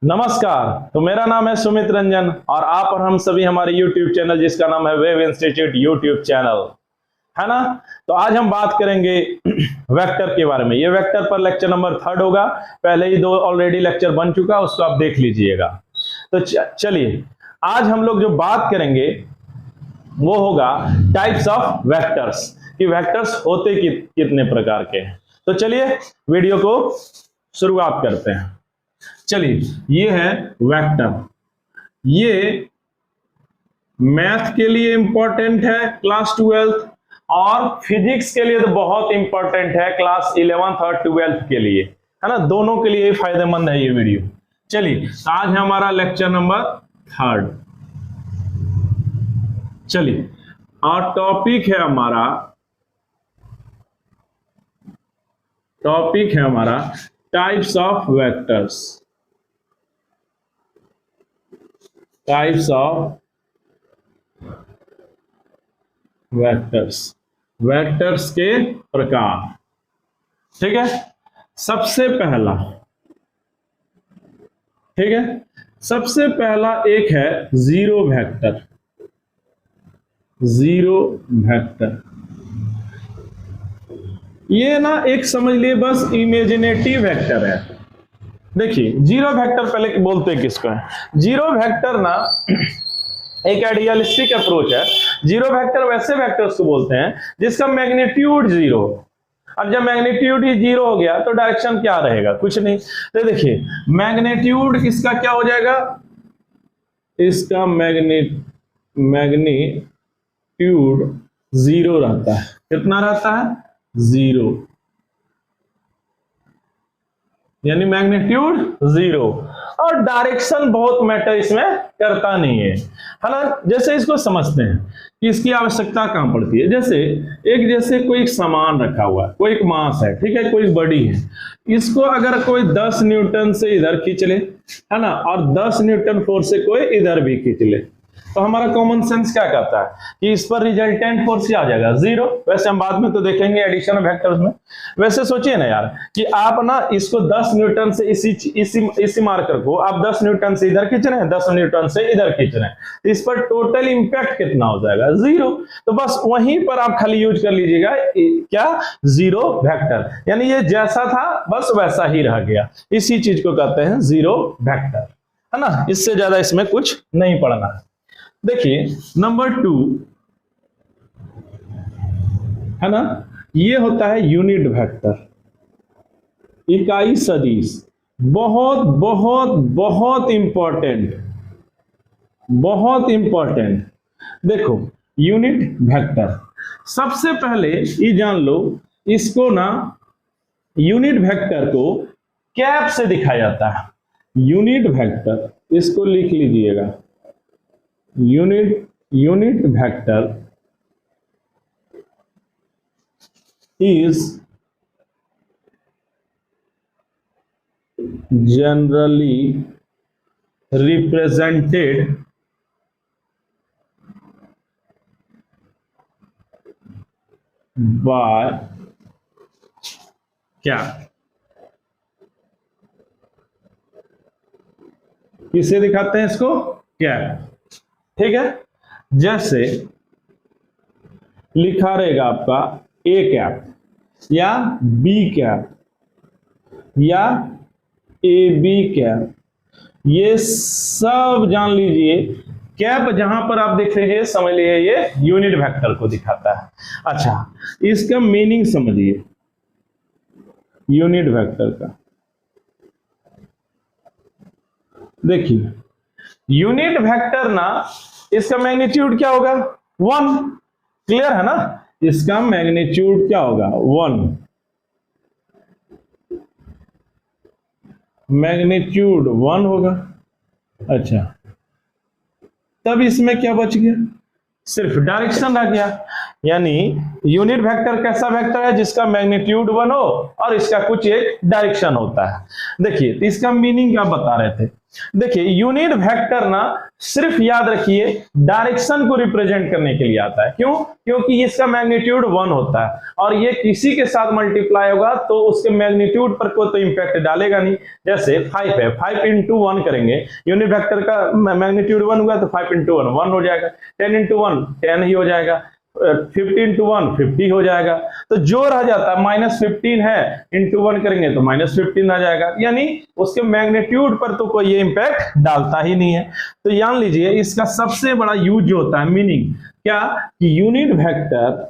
नमस्कार। तो मेरा नाम है सुमित रंजन और आप और हम सभी हमारे YouTube चैनल जिसका नाम है वेव इंस्टीट्यूट YouTube चैनल है ना। तो आज हम बात करेंगे वेक्टर के बारे में। ये वेक्टर पर लेक्चर नंबर 3 होगा। पहले ही 2 ऑलरेडी लेक्चर बन चुका, उसको आप देख लीजिएगा। तो चलिए आज हम लोग जो बात करेंगे वो होगा टाइप्स ऑफ वेक्टर्स, कि वेक्टर्स होते कितने प्रकार के हैं। तो चलिए वीडियो को शुरुआत करते हैं। चलिए ये है वेक्टर। ये मैथ के लिए इंपॉर्टेंट है क्लास 12th, और फिजिक्स के लिए तो बहुत इंपॉर्टेंट है क्लास 11th और 12th के लिए, है ना। दोनों के लिए फायदेमंद है ये वीडियो। चलिए आज है हमारा लेक्चर नंबर 3। चलिए और टॉपिक है हमारा types of vectors. Types of vectors, vectors के प्रकार। ठीक है। सबसे पहला एक है जीरो वेक्टर। जीरो वेक्टर ये ना एक समझ लिए बस इमेजिनेटिव वेक्टर है। देखिए जीरो वेक्टर पहले बोलते किसको है। जीरो वेक्टर ना एक आइडियलिस्टिक अप्रोच है। जीरो वेक्टर वैसे वेक्टर्स को बोलते हैं जिसका मैग्नीट्यूड 0। अब जब मैग्नीट्यूड ही 0 हो गया तो डायरेक्शन क्या रहेगा, कुछ नहीं। तो देखिए मैग्नीट्यूड इसका क्या हो जाएगा, इसका मैग्नीट्यूड 0 रहता है। कितना रहता है, 0, यानी मैग्नीट्यूड 0। और डायरेक्शन बहुत मैटर इसमें करता नहीं है ना। जैसे इसको समझते हैं कि इसकी आवश्यकता कहां पड़ती है। जैसे कोई सामान रखा हुआ है, कोई एक मास है, ठीक है, कोई बॉडी है। इसको अगर कोई 10 न्यूटन से इधर खींच ले, है ना, और 10 न्यूटन फोर्स से कोई इधर भी खींच ले, तो हमारा कॉमन सेंस क्या कहता है कि इस पर रिजल्टेंट फोर्स क्या आ जाएगा, 0। वैसे हम बाद में तो देखेंगे एडिशन वेक्टर्स में। वैसे सोचिए ना यार कि आप ना इसको 10 न्यूटन से इसी मार्कर को आप 10 न्यूटन से इधर खींच रहे हैं, 10 न्यूटन से इधर खींच रहे हैं, तो इस पर टोटल इंपैक्ट कितना हो जाएगा, 0। तो बस वहीं पर आप खाली यूज कर लीजिएगा क्या, 0 वेक्टर। यानी ये जैसा था बस वैसा ही रह गया। इसी चीज को कहते हैं 0 वेक्टर, है ना। इससे ज्यादा इसमें कुछ नहीं पढ़ना है। देखिए नंबर 2 है ना, ये होता है यूनिट वेक्टर, इकाई सदिश। बहुत बहुत बहुत इंपॉर्टेंट, बहुत इंपॉर्टेंट। देखो यूनिट वेक्टर, सबसे पहले ये जान लो, इसको ना यूनिट वेक्टर को कैप से दिखाया जाता है। यूनिट वेक्टर, इसको लिख लीजिएगा, unit vector is generally represented by क्या, किसे दिखाते हैं इसको, कैप। ठीक है। जैसे लिखा रहेगा आपका ए कैप या बी कैप या ए बी कैप, ये सब जान लीजिए। कैप जहां पर आप देख लीजिए समझ लीजिए ये यूनिट वेक्टर को दिखाता है। अच्छा इसका मीनिंग समझिए यूनिट वेक्टर का। देखिए यूनिट वेक्टर ना, इसका मैग्नीट्यूड क्या होगा, 1। क्लियर है ना, इसका मैग्नीट्यूड क्या होगा, 1। मैग्नीट्यूड 1 होगा। अच्छा तब इसमें क्या बच गया, सिर्फ डायरेक्शन रह गया। यानी यूनिट वेक्टर कैसा वेक्टर है जिसका मैग्नीट्यूड 1 हो और इसका कुछ एक डायरेक्शन होता है। देखिए तो इसका मीनिंग क्या बता रहे थे, देखिए यूनिट वेक्टर ना सिर्फ याद रखिए डायरेक्शन को रिप्रेजेंट करने के लिए आता है। क्यों? क्योंकि इसका मैग्नीट्यूड 1 होता है और ये किसी के साथ मल्टीप्लाई होगा तो उसके मैग्नीट्यूड पर कोई तो इंपैक्ट डालेगा नहीं। जैसे 5 है, 5 into 1 करेंगे, यूनिट वेक्टर का मैग्नीट्यूड 1 हुआ तो 5 into 1 1 हो जाएगा, 10 into 1 10 ही हो जाएगा, 50 into 1 50 हो जाएगा। तो जो रह जाता है -15 है, into 1 करेंगे तो -15 आ जाएगा, यानी उसके मैग्नीट्यूड पर तो कोई ये इंपैक्ट डालता ही नहीं है। तो जान लीजिए इसका सबसे बड़ा यूज जो होता है मीनिंग क्या कि unit vector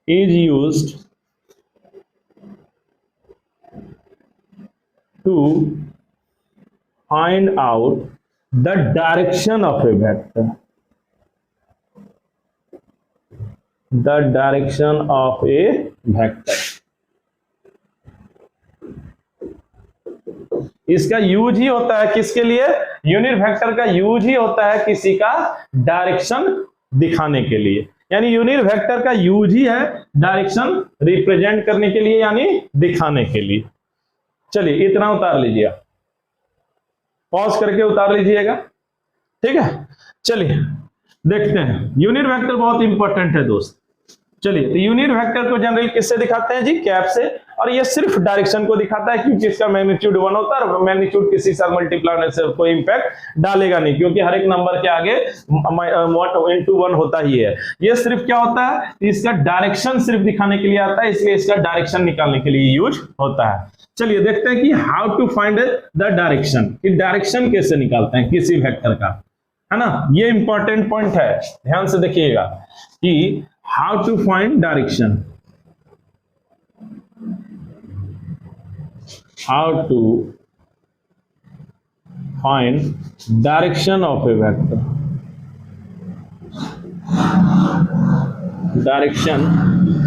is used to find out the direction of a vector, इसका यूज ही होता है किसके लिए? यूनिट वेक्टर का यूज ही होता है किसी का डायरेक्शन दिखाने के लिए, यानी यूनिट वेक्टर का यूज ही है डायरेक्शन रिप्रेजेंट करने के लिए यानी दिखाने के लिए। चलिए इतना उतार लीजिए, पॉज करके उतार लीजिएगा, ठीक है। चलिए देखते हैं, यूनिट वेक्टर बहुत इंपॉर्टेंट है दोस्त। चलिए तो यूनिट वेक्टर को जनरली किससे दिखाते हैं जी? कैप से, और ये सिर्फ डायरेक्शन को दिखाता है क्योंकि इसका मैग्नीट्यूड 1 होता है और मैग्नीट्यूड किसी साथ मल्टीप्लाई होने से कोई इंपैक्ट डालेगा नहीं क्योंकि हर एक नंबर के आगे 1 होता ही है। ये सिर्फ क्या होता है, इसका डायरेक्शन सिर्फ दिखाने के लिए आता है, इसलिए इसका डायरेक्शन निकालने के लिए यूज होता है। चलिए देखते हैं कि how to find the direction, कि डायरेक्शन कैसे निकालते हैं किसी वेक्टर का, है ना। ये इंपॉर्टेंट पॉइंट है, ध्यान से देखिएगा कि how to find direction, how to find direction of a vector, direction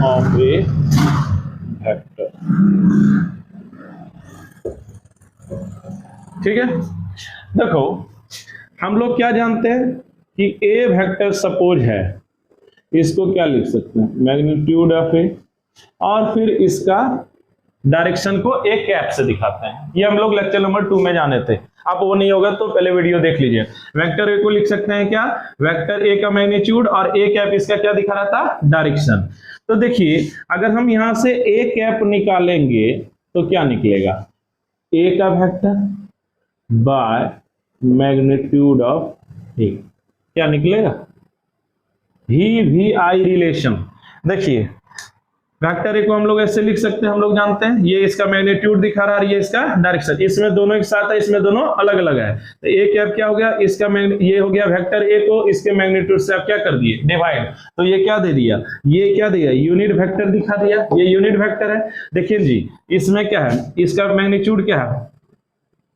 of a vector, ठीक है। देखो हम लोग क्या जानते हैं कि a वेक्टर सपोज है, इसको क्या लिख सकते हैं? मैग्नीट्यूड ऑफ ए, और फिर इसका डायरेक्शन को एक कैप से दिखाते हैं। ये हम लोग लेक्चर नंबर 2 में जाने थे, आप वो नहीं होगा तो पहले वीडियो देख लीजिए। वेक्टर ए को लिख सकते हैं क्या? वेक्टर ए का मैग्नीट्यूड और ए कैप इसका क्या दिखा रहा था? डायरेक्शन। तो देखिए अगर हम यहां से ए कैप निकालेंगे तो क्या निकलेगा? ए का वेक्टर बाय मैग्नीट्यूड ऑफ ए, क्या निकलेगा? VI relation. देखिए वेक्टर ए को हम लोग ऐसे लिख सकते हैं, हम लोग जानते हैं ये इसका मैग्नीट्यूड दिखा रहा है, ये इसका डायरेक्शन, इसमें दोनों एक साथ है, इसमें दोनों अलग अलग है। तो ए कैप क्या हो गया? इसका ये हो गया वेक्टर ए को इसके मैग्नीट्यूड से आप क्या कर दिए? डिवाइड। तो ये क्या दे दिया? ये क्या दिया? यूनिट वेक्टर दिखा दिया, ये यूनिट वेक्टर है। देखिए जी इसमें क्या है? इसका मैग्नीट्यूड क्या है?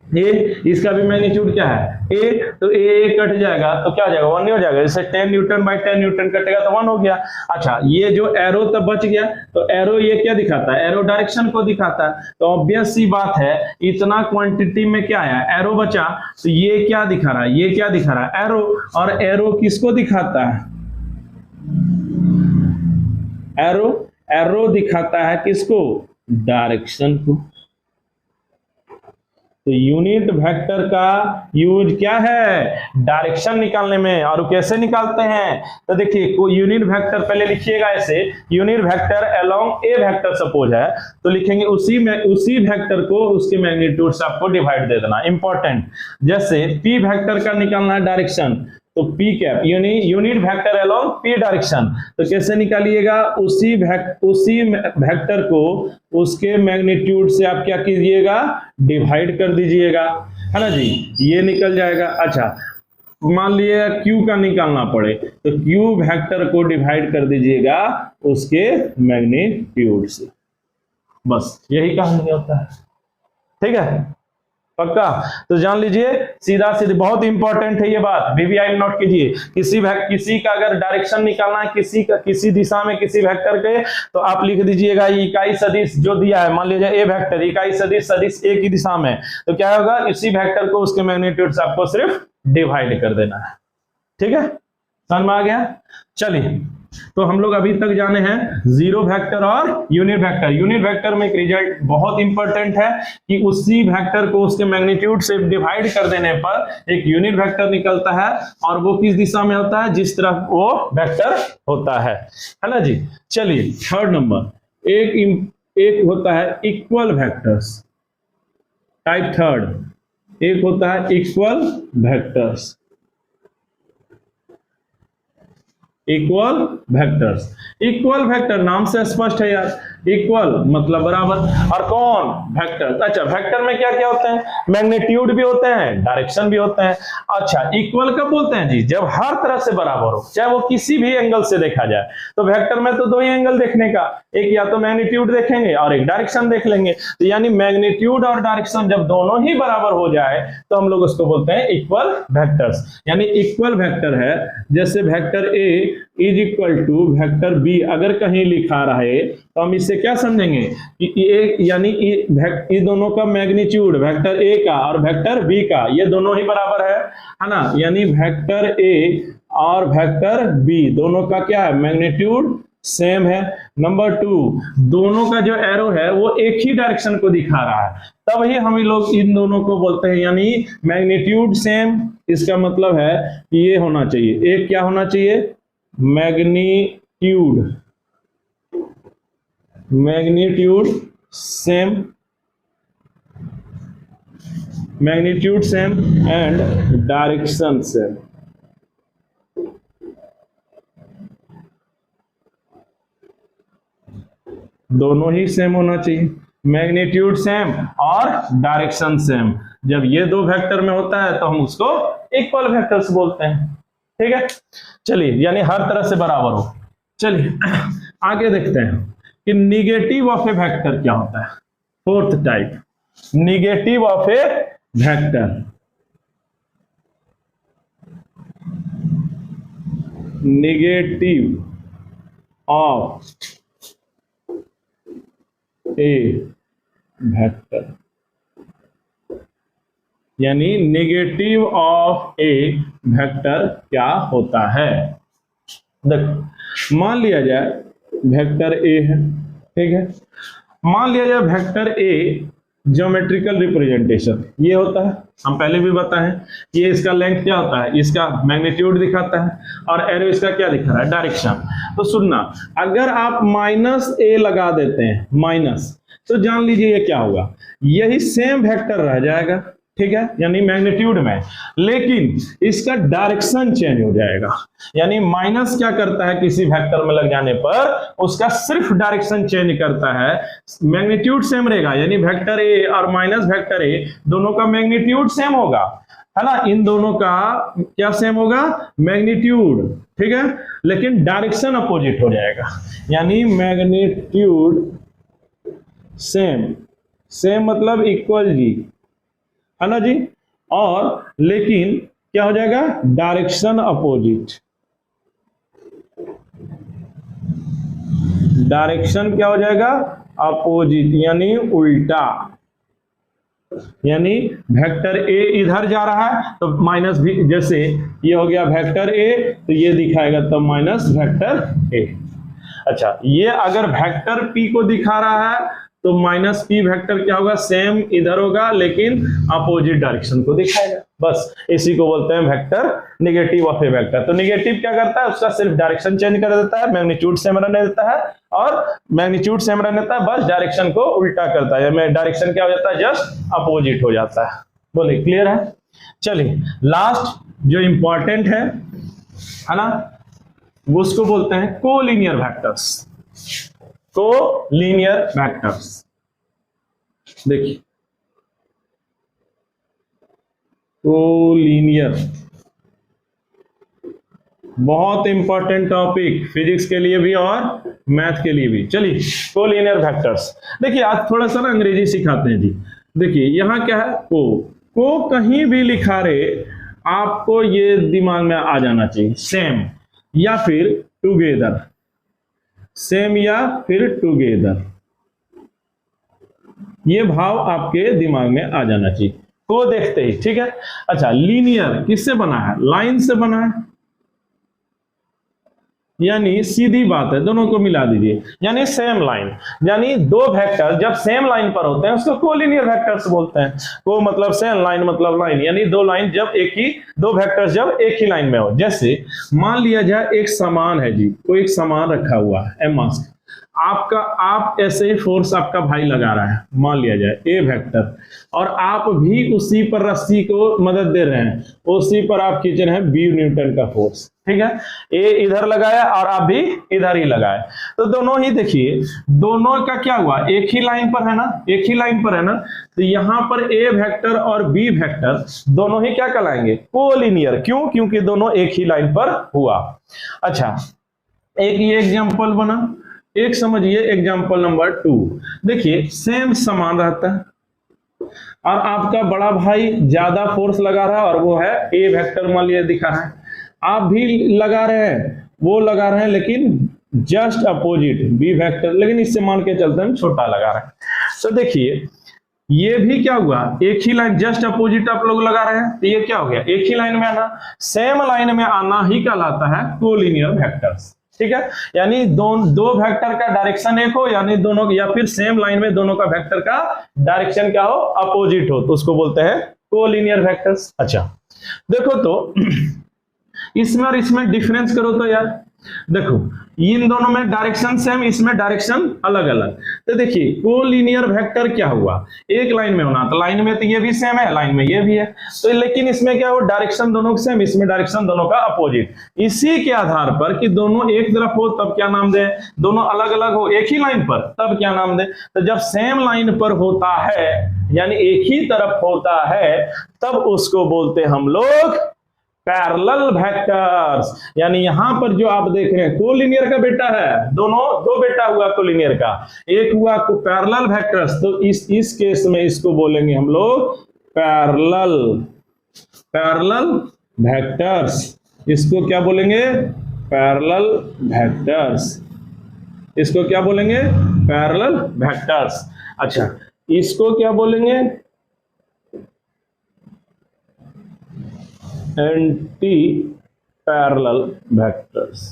ए, इसका भी मैग्नीट्यूड क्या है? ए, तो ए कट जाएगा तो क्या हो जाएगा? 1 नहीं हो जाएगा। जैसे 10 न्यूटन बाय 10 न्यूटन कटेगा तो 1 हो गया। अच्छा ये जो एरो तब बच गया, तो एरो ये क्या दिखाता है? एरो डायरेक्शन को दिखाता है। तो ऑब्वियस सी बात है इतना क्वांटिटी में क्या आया? एरो बचा, तो ये क्या दिखा रहा है? ये क्या दिखा रहा है? एरो। और एरो किसको दिखाता है? एरो दिखाता है किसको? डायरेक्शन को। तो यूनिट वेक्टर का यूज क्या है? डायरेक्शन निकालने में। और कैसे निकालते हैं? तो देखिए यूनिट वेक्टर पहले लिखिएगा ऐसे, यूनिट वेक्टर अलोंग ए वेक्टर सपोज है तो लिखेंगे उसी वेक्टर को उसके मैग्नीट्यूड से आपको डिवाइड दे देना। इंपॉर्टेंट, जैसे पी वेक्टर का निकालना है डायरेक्शन तो पी कैप यानी unit vector along P direction. तो कैसे निकालिएगा? उसी वेक्टर को उसके मैग्नीट्यूड से आप क्या कीजिएगा? डिवाइड कर दीजिएगा, है ना जी, ये निकल जाएगा। अच्छा मान लिया क्यू का निकालना पड़े तो क्यू वेक्टर को डिवाइड कर दीजिएगा उसके मैग्नीट्यूड से। बस यही कहानी होता है, ठीक है। पक्का? तो जान लीजिए सीधा सीधे, बहुत इंपॉर्टेंट है ये बात, वीवीआई नोट कीजिए। किसी का अगर डायरेक्शन निकालना है किसी दिशा में किसी वेक्टर के, तो आप लिख दीजिएगा इकाई सदिश जो दिया है, मान लीजिए ए वेक्टर इकाई सदिश सदिश ए की दिशा में, तो क्या होगा, इसी वेक्टर को उसके मैग्नीट्यूड से आपको सिर्फ डिवाइड कर देना है। ठीक है, समझ में आ गया? चलिए, तो हम लोग अभी तक जाने हैं जीरो वेक्टर और यूनिट वेक्टर। यूनिट वेक्टर में एक रिजल्ट बहुत इंपॉर्टेंट है कि उसी वेक्टर को उसके मैग्नीट्यूड से डिवाइड कर देने पर एक यूनिट वेक्टर निकलता है, और वो किस दिशा में होता है, जिस तरफ वो वेक्टर होता है ना जी। चलिए थर्ड नंबर, एक होता है इक्वल वेक्टर्स, टाइप थर्ड, एक होता है equal vectors. Equal vectors, equal vector नाम से स्पष्ट है यार, इक्वल मतलब बराबर, और कौन, वेक्टर। अच्छा, वेक्टर में क्या क्या होते हैं, मैग्नीट्यूड भी होते हैं, डायरेक्शन भी होते हैं। अच्छा, इक्वल कब बोलते हैं जी, जब हर तरह से बराबर हो, चाहे वो किसी भी एंगल से देखा जाए। तो वेक्टर में तो दो ही एंगल देखने का, एक या तो मैग्नीट्यूड देखेंगे और एक डायरेक्शन देख लेंगे। तो यानी मैग्नीट्यूड और डायरेक्शन जब दोनों ही बराबर हो जाए तो हम लोग उसको बोलते हैं इक्वल वेक्टर्स। यानी इक्वल वेक्टर है, जैसे vector A is equal to vector B अगर कहीं लिखा रहे तो हम इससे क्या समझेंगे कि ए यानी ये दोनों का मैग्नीट्यूड वेक्टर ए का और वेक्टर बी का ये दोनों ही बराबर है ना। यानी वेक्टर ए और वेक्टर बी दोनों का क्या है, मैग्नीट्यूड सेम है। नंबर टू, दोनों का जो एरो है वो एक ही डायरेक्शन को दिखा रहा है, तब ही हम लोग इन दोनों को बोलते हैं, यानी मैग्नीट्यूड सेम। इसका मतलब है कि ये होना चाहिए, एक क्या होना चाहिए, magnitude same, magnitude same and direction same. दोनों ही सेम होना चाहिए, मैग्नीट्यूड सेम और डायरेक्शन सेम। जब ये दो वेक्टर में होता है तो हम उसको इक्वल वेक्टर्स बोलते हैं। ठीक है, चलिए, यानी हर तरह से बराबर हो। चलिए आगे देखते हैं कि निगेटिव ऑफ ए वेक्टर क्या होता है। Fourth type, negative of A vector. Negative of A vector, यानी नेगेटिव ऑफ ए वेक्टर क्या होता है। देखो, मान लिया जाए वेक्टर ए है, ठीक है, मान लिया जाए वेक्टर ए ज्योमेट्रिकल रिप्रेजेंटेशन ये होता है। हम पहले भी बताएं, ये इसका लेंथ क्या होता है, इसका मैग्नीट्यूड दिखाता है, और एरो इसका क्या दिखा रहा है, डायरेक्शन। तो सुनना, अगर आप माइनस ए लगा देते हैं, माइनस, तो जान लीजिए ये क्या होगा, यही सेम वेक्टर रह जाएगा, ठीक है, यानी मैग्नीट्यूड में, लेकिन इसका डायरेक्शन चेंज हो जाएगा। यानी माइनस क्या करता है, किसी वेक्टर में लग जाने पर उसका सिर्फ डायरेक्शन चेंज करता है, मैग्नीट्यूड सेम रहेगा। यानी वेक्टर ए और माइनस वेक्टर ए दोनों का मैग्नीट्यूड सेम होगा, है ना, इन दोनों का क्या सेम होगा, मैग्नीट्यूड, ठीक है, लेकिन डायरेक्शन अपोजिट हो जाएगा। यानी मैग्नीट्यूड सेम, सेम मतलब इक्वल जी, है ना जी, और लेकिन क्या हो जाएगा, डायरेक्शन अपोजिट। डायरेक्शन क्या हो जाएगा, अपोजिट, यानी उल्टा। यानी वेक्टर ए इधर जा रहा है तो माइनस भी, जैसे ये हो गया वेक्टर ए तो ये दिखाएगा तब माइनस वेक्टर ए। अच्छा, ये अगर वेक्टर पी को दिखा रहा है तो माइनस पी वेक्टर क्या होगा, सेम इधर होगा लेकिन अपोजिट डायरेक्शन को दिखाएगा। बस इसी को बोलते हैं vector negative of A vector. तो नेगेटिव क्या करता है, उसका सिर्फ डायरेक्शन चेंज कर देता है, मैग्नीट्यूड सेम रहने देता है, और मैग्नीट्यूड सेम रहने देता है, बस डायरेक्शन को उल्टा करता है, डायरेक्शन क्या हो जाता है, जस्ट अपोजिट हो जाता है। बोले क्लियर है। चलिए लास्ट जो इंपॉर्टेंट है ना, वो उसको बोलते हैं कोलिनियर वेक्टर्स। कोलिनियर वेक्टर्स, देखिए कोलिनियर बहुत इंपॉर्टेंट टॉपिक, फिजिक्स के लिए भी और मैथ के लिए भी। चलिए कोलिनियर वेक्टर्स, देखिए आज थोड़ा सा ना अंग्रेजी सिखाते हैं जी। देखिए यहां क्या है, को कहीं भी लिखा रहे आपको ये दिमाग में आ जाना चाहिए, सेम या फिर टुगेदर, सेम या फिर टुगेदर, ये भाव आपके दिमाग में आ जाना चाहिए को देखते ही, ठीक है। अच्छा, लीनियर किससे बना है, लाइन से बना है, यानी सीधी बात है, दोनों को मिला दीजिए, यानी सेम लाइन, यानी दो वेक्टर जब सेम लाइन पर होते हैं उसको कोलिनियर वेक्टर्स बोलते हैं। को मतलब सेम, लाइन मतलब लाइन, यानी दो लाइन जब एक ही, दो वेक्टर्स जब एक ही लाइन में हो। जैसे मान लिया जाए एक सामान है जी, कोई एक सामान रखा हुआ है, एम मास आपका, आप ऐसे ही फोर्स आपका भाई लगा रहा है, मान लिया जाए ए वेक्टर, और आप भी उसी पर रस्सी को मदद दे रहे हैं, उसी पर आप खींच रहे हैं बी न्यूटन का फोर्स, ठीक है। ए इधर लगाया और आप भी इधर ही लगाए, तो दोनों ही देखिए, दोनों का क्या हुआ, एक ही लाइन पर है ना, एक ही लाइन पर है ना, तो यहां पर ए वेक्टर और बी वेक्टर दोनों ही क्या कहलाएंगे, कोलिनियर। क्यों, क्योंकि दोनों एक ही लाइन पर हुआ। अच्छा, एक ये एग्जांपल बना, एक समझिए एग्जांपल नंबर 2। देखिए सेम समान रहता है और आपका बड़ा भाई ज्यादा फोर्स लगा रहा है और वो है ए वेक्टर मान लिया दिखा रहा है, आप भी लगा रहे हैं, वो लगा रहे हैं, लेकिन जस्ट अपोजिट बी वेक्टर, लेकिन इससे मान के चलते हैं छोटा लगा रहे हैं। तो देखिए ये भी क्या हुआ, एक ही लाइन जस्ट अपोजिट आप लोग लगा रहे हैं, तो ये क्या हो गया, एक ही लाइन में आना, सेम लाइन में आना ही कहलाता है कोलिनियर वेक्टर्स, ठीक है। यानी दो वेक्टर का डायरेक्शन एक हो, यानी दोनों, या फिर सेम लाइन में दोनों का वेक्टर का डायरेक्शन क्या हो, अपोजिट हो, तो उसको बोलते हैं कोलिनियर वेक्टर्स। अच्छा देखो तो इसमें और इसमें डिफरेंस करो तो यार, देखो इन दोनों में डायरेक्शन सेम, इसमें डायरेक्शन अलग अलग। तो देखिए कोलिनियर वेक्टर क्या हुआ, एक लाइन में होना, तो लाइन में तो ये भी सेम है, लाइन में ये भी है, तो लेकिन इसमें क्या हो, डायरेक्शन दोनों सेम, इसमें डायरेक्शन दोनों का अपोजिट। इसी के आधार पर कि दोनों एक तरफ हो तब क्या नाम दे, दोनों अलग अलग हो एक ही लाइन पर तब क्या नाम दे। तो जब सेम लाइन पर होता है, यानी एक ही तरफ होता है, तब उसको बोलते हम लोग पैरेलल वेक्टर्स। यानी यहां पर जो आप देख रहे हैं कोलिनियर का बेटा है, दोनों दो बेटा हुआ कोलिनियर का, एक हुआ पैरेलल वेक्टर्स, तो इस केस में इसको बोलेंगे हम लोग पैरेलल वेक्टर्स। इसको क्या बोलेंगे, पैरेलल वेक्टर्स, इसको क्या बोलेंगे, पैरेलल वेक्टर्स। अच्छा इसको क्या बोलेंगे, एंटी पैरेलल वेक्टर्स।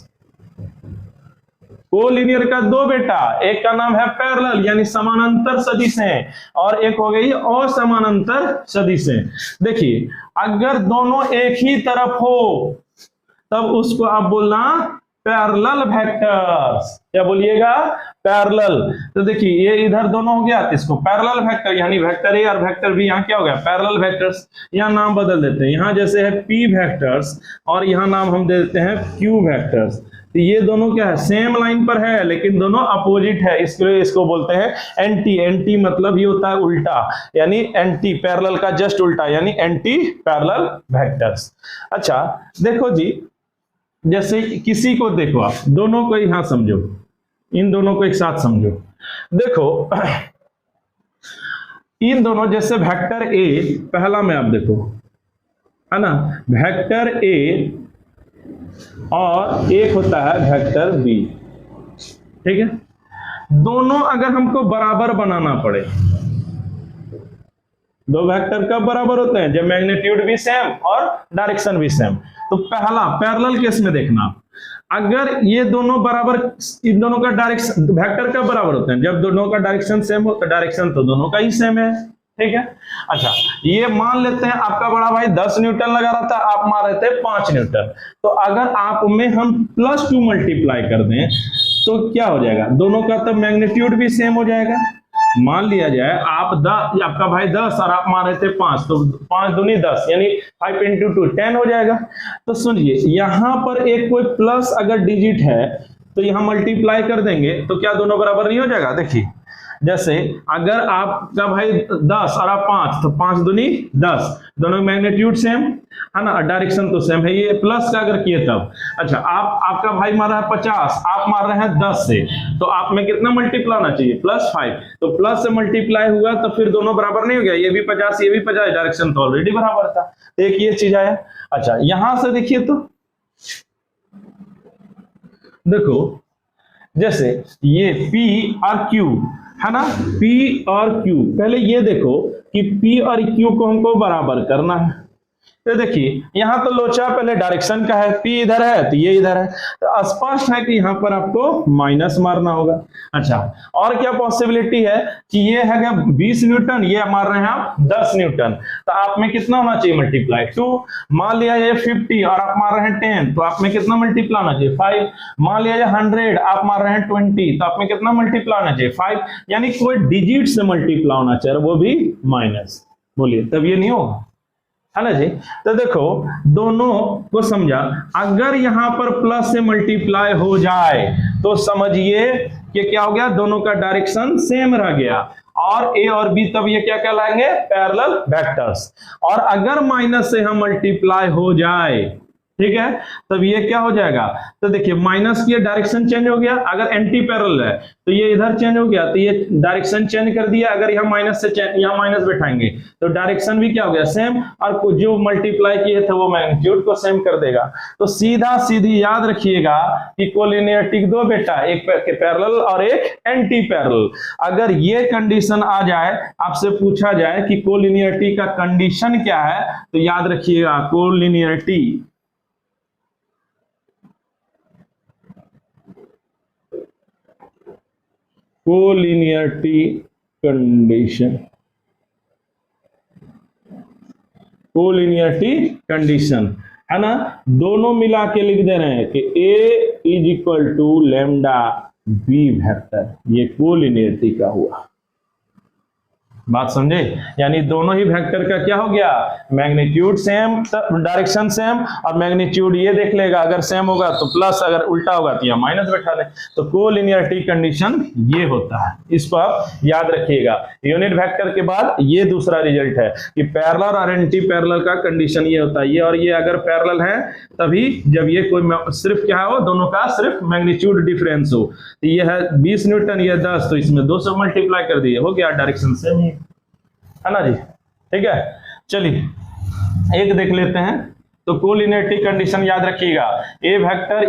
कोलिनियर का दो बेटा, एक का नाम है पैरेलल यानी समानांतर सदिशें, और एक हो गई असमानांतर सदिशें। देखिए अगर दोनों एक ही तरफ हो तब उसको आप बोलना पैरेलल वेक्टर्स। क्या बोलिएगा, पैरेलल। तो देखिए ये इधर दोनों हो गया, इसको पैरेलल वेक्टर, यानी वेक्टर ए और वेक्टर बी, यहाँ क्या हो गया पैरेलल वेक्टर्स। यहाँ नाम बदल देते हैं, यहाँ जैसे है पी वेक्टर्स और यहाँ नाम हम दे देते हैं क्यू वेक्टर्स। तो ये दोनों क्या है, सेम लाइन पर है लेकिन दोनों अपोजिट है, इसको बोलते हैं एंटी। एंटी मतलब ये होता है उल्टा, यानी एंटी पैरेलल का जस्ट उल्टा, यानी एंटी पैरेलल वेक्टर्स। अच्छा देखो जी, जैसे किसी को देखो, आप दोनों को यहां समझो, इन दोनों को एक साथ समझो। देखो इन दोनों जैसे वेक्टर ए, पहला में आप देखो है ना, वेक्टर ए और एक होता है वेक्टर बी, ठीक है। दोनों अगर हमको बराबर बनाना पड़े, दो वेक्टर कब बराबर होते हैं, जब मैग्नीट्यूड भी सेम और डायरेक्शन भी सेम। तो पहला पैरेलल केस में देखना, अगर ये दोनों बराबर, इन दोनों का डायरेक्शन, वेक्टर कब बराबर होते हैं, जब दोनों का डायरेक्शन सेम हो, तो डायरेक्शन तो दोनों का ही सेम है, ठीक है। अच्छा ये मान लेते हैं आपका बड़ा भाई 10 न्यूटन लगा रहा था, आप मार रहे थे 5 न्यूटन, तो अगर आप में हम +2 मल्टीप्लाई कर दें तो क्या हो जाएगा, दोनों का तो मैग्नीट्यूड भी सेम हो जाएगा। मान लिया जाए आप 10, आपका भाई 10 और आप मार रहे थे 5, तो 5 दूनी 10 यानी 5 × 2 10 हो जाएगा। तो सुनिए यहां पर एक कोई प्लस अगर डिजिट है तो यहां मल्टीप्लाई कर देंगे तो क्या दोनों बराबर नहीं हो जाएगा। देखिए जैसे अगर आपका भाई 10 और आप 5, तो 5 दूनी 10, दोनों मैग्नीट्यूड सेम, है ना, डायरेक्शन तो सेम है, ये प्लस का अगर किए तब। अच्छा, आपका भाई मार रहा है 50, आप मार रहे हैं 10 से, तो आप में कितना मल्टीप्लाई होना चाहिए, +5। तो प्लस से मल्टीप्लाई हुआ तो फिर दोनों बराबर नहीं हो गया, ये भी 50 ये भी 50, डायरेक्शन तो ऑलरेडी बराबर था। तो एक ये चीज आया। अच्छा, यहां से देखिए तो देखो, जैसे ये P और Q है ना, P और Q, पहले ये देखो कि P और Q को हमको बराबर करना है। तो देखिए यहां तो लोचा पहले डायरेक्शन का है, P इधर है तो ये इधर है, तो स्पष्ट है कि यहां पर आपको माइनस मारना होगा। अच्छा, और क्या पॉसिबिलिटी है कि ये है क्या 20 न्यूटन, ये मार रहे हैं आप 10 न्यूटन, तो आप में कितना होना चाहिए मल्टीप्लाई 2। मान लिया ये 50 और आप मार रहे हैं 10, तो आप में कितना मल्टीप्लाई होना चाहिए 5। मान लिया ये 100, आप मार रहे हैं 20, तो आप में कितना मल्टीप्लाई होना चाहिए 5। यानी कोई डिजिट से मल्टीप्लाई होना चाहिए, वो भी माइनस। बोलिए, तब ये नहीं होगा, है ना जी। तो देखो दोनों को समझा, अगर यहां पर प्लस से मल्टीप्लाई हो जाए तो समझिए कि क्या हो गया, दोनों का डायरेक्शन सेम रह गया, और ए और बी तब ये क्या कहलाएंगे, पैरेलल वेक्टर्स। और अगर माइनस से हम मल्टीप्लाई हो जाए, ठीक है, तब ये क्या हो जाएगा, तो देखिए माइनस की डायरेक्शन चेंज हो गया, अगर एंटी पैरेलल है तो ये इधर चेंज हो गया, तो ये डायरेक्शन चेंज कर दिया। अगर यहाँ माइनस से यहाँ माइनस बैठाएंगे तो डायरेक्शन भी क्या हो गया, सेम, और जो मल्टीप्लाई किए थे वो मैग्नीट्यूड को सेम कर देगा। तो सीधा सीधी याद रखिएगा कि कोलिनियरिटी दो बेटा, एक पैरेलल और एक एंटी पैरेलल। अगर ये कंडीशन आ जाए, आपसे पूछा जाए कि कोलिनियरिटी का कंडीशन क्या है, तो याद रखिएगा collinearity collinearity condition, collinearity condition है ना, दोनों मिला के लिख दे रहे हैं कि A = लैम्डा B वेक्टर, ये कोलिनियरिटी का हुआ। बात समझे, यानी दोनों ही वेक्टर का क्या हो गया, मैग्नीट्यूड सेम, डायरेक्शन सेम, और मैग्नीट्यूड ये देख लेगा, अगर सेम होगा तो प्लस, अगर उल्टा होगा तो यहाँ माइनस बैठा ले। तो कोलिनियरिटी कंडीशन ये होता है, इसको आप याद रखिएगा। यूनिट वेक्टर के बाद ये दूसरा रिजल्ट है कि पैरेलल और एंटी पैरेलल का कंडीशन ये होता है, ये और ये अगर पैरेलल है तभी जब ये कोई सिर्फ क्या हो, दोनों का सिर्फ मैग्नीट्यूड डिफरेंस हो। तो ये है 20 न्यूटन, ये 10, तो इसमें 2 से मल्टीप्लाई कर दिए, हो गया, डायरेक्शन सेम ही है ना जी। ठीक है, चलिए एक देख लेते हैं। तो कोलिनियरिटी कंडीशन याद रखिएगा, ए वेक्टर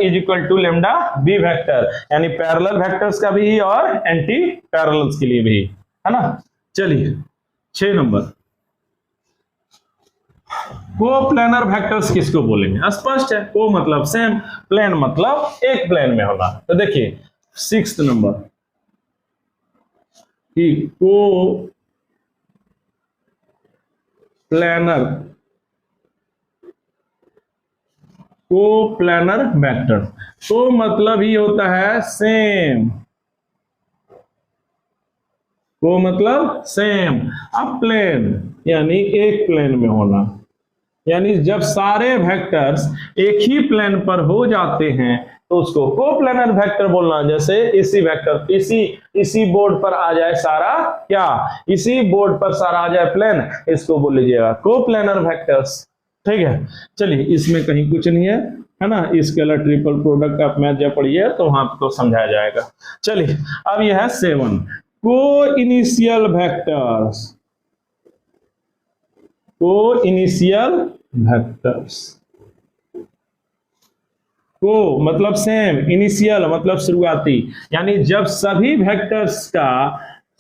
= लैम्डा बी वेक्टर, यानी पैरेलल वेक्टर्स का भी और एंटी पैरेलल्स के लिए भी, है ना। चलिए 6 नंबर, कोप्लेनर वेक्टर्स किसको बोलेंगे, स्पष्ट है, को मतलब सेम, प्लेन मतलब एक प्लेन में होना। तो देखिए 6 नंबर कि को प्लेनर, कोप्लेनर वेक्टर, तो मतलब ही होता है सेम, को मतलब सेम, अब प्लेन यानी एक प्लेन में होना, यानी जब सारे वेक्टर्स एक ही प्लेन पर हो जाते हैं तो उसको कोप्लेनर वेक्टर बोलना। जैसे इसी वेक्टर, इसी बोर्ड पर आ जाए सारा, क्या इसी बोर्ड पर सारा आ जाए प्लेन, इसको बोल लीजिएगा कोप्लेनर वेक्टर्स। ठीक है, चलिए इसमें कहीं कुछ नहीं है ना, स्केलर ट्रिपल प्रोडक्ट आप मैथ जब पढ़िए तो वहां आपको समझाया जाएगा। चलिए अब यह है 7, को इनिशियल वेक्टर्स, को इनिशियल वेक्टर्स, को मतलब सेम, इनिशियल मतलब शुरुआती, यानी जब सभी वेक्टर्स का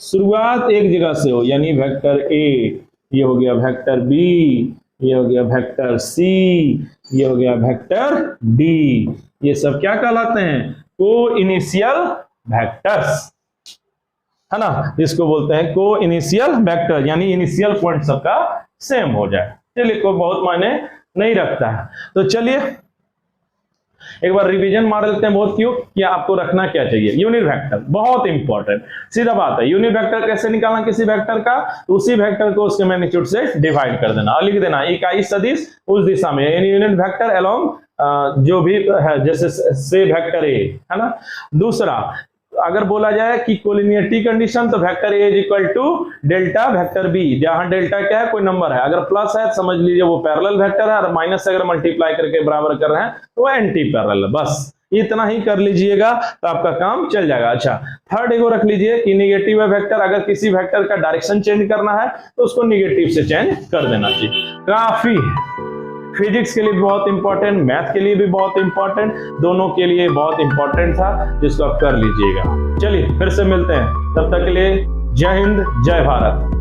शुरुआत एक जगह से हो, यानी वेक्टर ए, ये हो गया वेक्टर बी, ये हो गया वेक्टर सी, ये हो गया वेक्टर डी, ये सब क्या कहलाते हैं, को इनिशियल वेक्टर्स, है ना, इसको बोलते हैं को इनिशियल वेक्टर, यानी इनिशियल पॉइंट सबका सेम हो जाए। चलिए कोई बहुत मायने नहीं रखता है। तो चलिए एक बार रिवीजन मार लेते हैं, बहुत क्यों, क्या आपको रखना क्या चाहिए, यूनिट वेक्टर बहुत इंपॉर्टेंट, सीधा बात है। यूनिट वेक्टर कैसे निकालना किसी वेक्टर का, तो उसी वेक्टर को उसके मैग्नीट्यूड से डिवाइड कर देना और लिख देना इकाई सदिश उस दिशा में, यानी यूनिट वेक्टर अलोंग जो भी है, जैसे से वेक्टर ए, है ना। दूसरा अगर बोला जाए कि कोलिनियरिटी कंडीशन तो vector A is equal to delta vector B, जहां डेल्टा क्या है, कोई नंबर है, अगर प्लस है समझ लीजिए वो पैरेलल वेक्टर है, और माइनस से अगर मल्टीप्लाई करके बराबर कर रहे हैं तो वो एंटी पैरेलल है। बस इतना ही कर लीजिएगा तो आपका काम चल जाएगा। अच्छा, थर्ड एगो रख लीजिए कि निगेटिव है वेक्टर, अगर किसी वेक्टर का डायरेक्शन चेंज करना है तो उसको निगेटिव से चेंज कर देना चाहिए। काफी फिजिक्स के लिए भी बहुत इंपॉर्टेंट, मैथ के लिए भी बहुत इंपॉर्टेंट, दोनों के लिए बहुत इंपॉर्टेंट था, जिसको आप कर लीजिएगा। चलिए फिर से मिलते हैं, तब तक के लिए जय हिंद, जय भारत।